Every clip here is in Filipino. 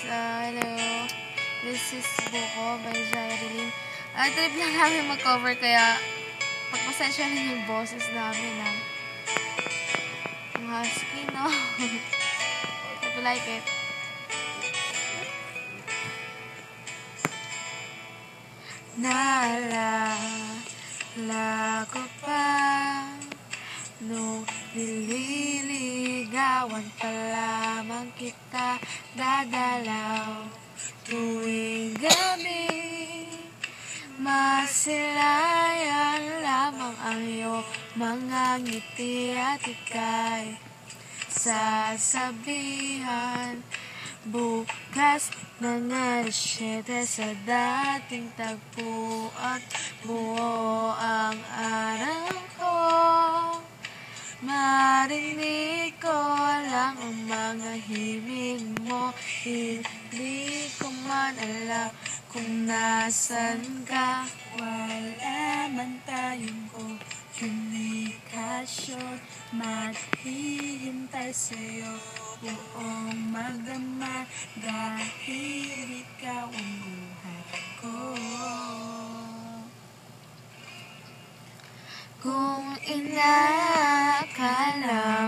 Hello. This is Buko by Jaireline. Trip lang namin mag-cover kaya pagpasensya rin yung boses namin ang husky, no? Hope you like it. Naalala ko pa nung nililigawan pa lamang kita dadalaw tuwing gabi. Masilayan lamang ang iyong mga ngiti at ika'y sasabihan bukas ng alas 7 sa dating tagpuan. Buo ang araw ko, marinig ko lang ang mga himig mo. Hindi ko man alam kung nasan ka. Wala man tayong komunikasyon, maghihintay sa'yo buong magdamag dahil ikaw ang buhay ko. Kung inakala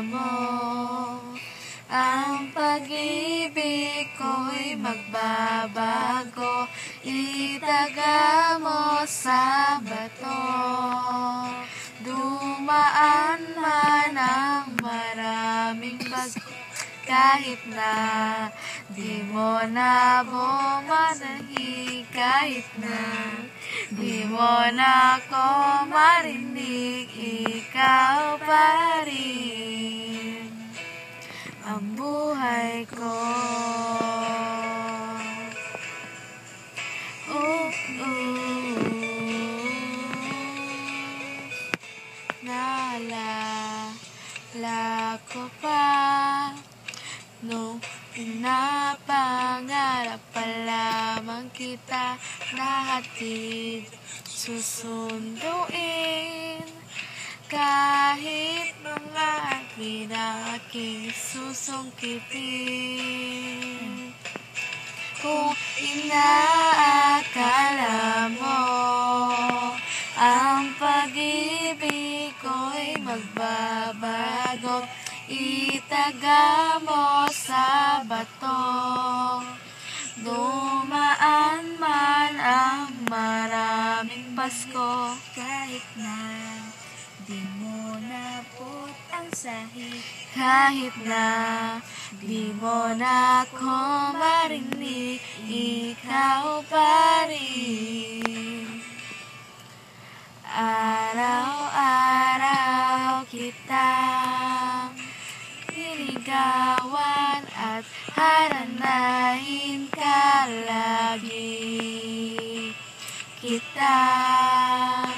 mo ang pag-ibig ko'y magbabago, itaga mo sa bato. Dumaan man ang maraming bago, kahit na di mo na bumadahi, kahit na di mo na ako marinig, ikaw pa rin ang buhay ko. Naalala ko pa nung pinapangarap pa lamang kita nahatid, susunduin kahit mga akin na aking susungkitin. Kung inaakala mo ang pag-ibig ko'y magbabago, itaga mo sa bato. Dumaan man ang maraming Pasko, Kahit na di mo napot ang sahig, kahit na di mo na ako marinig, ikaw pa rin. Araw-araw kitang niligawan at haranahin ka lagi. Kitang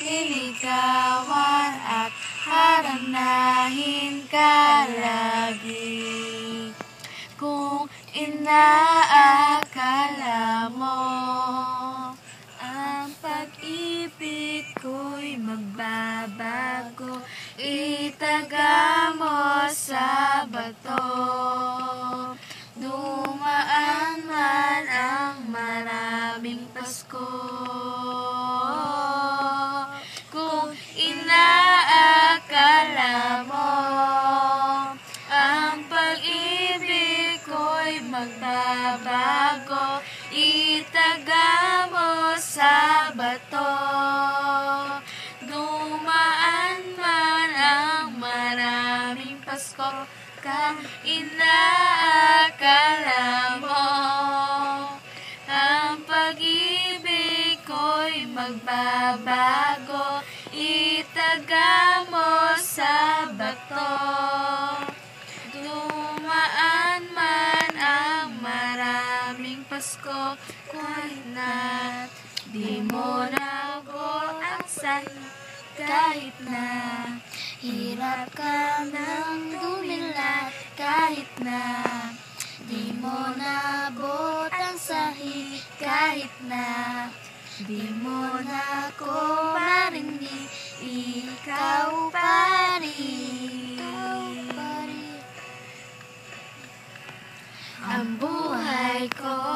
niligawan at haranahin ka lagi. Kung inaakala mo ang pag-ibig ko'y magbabago, itaga mo sa bato. Dumaan man ang maraming Pasko. Kung inaakala mo ang pag-ibig ko'y magbabago, itaga mo sa bato. Dumaan man ang maraming Pasko, kung inaakala mo ang pag-ibig ko'y magbabago, itaga mo sa bato. Dumaan man ang maraming Pasko, kahit na di mo nagot ang sahig, kahit na hirap ka nang dumilat, kahit na di mo nabot ang sahig, kahit na di mo na ako marinig, ikaw pa rin. Ang buhay buhay ko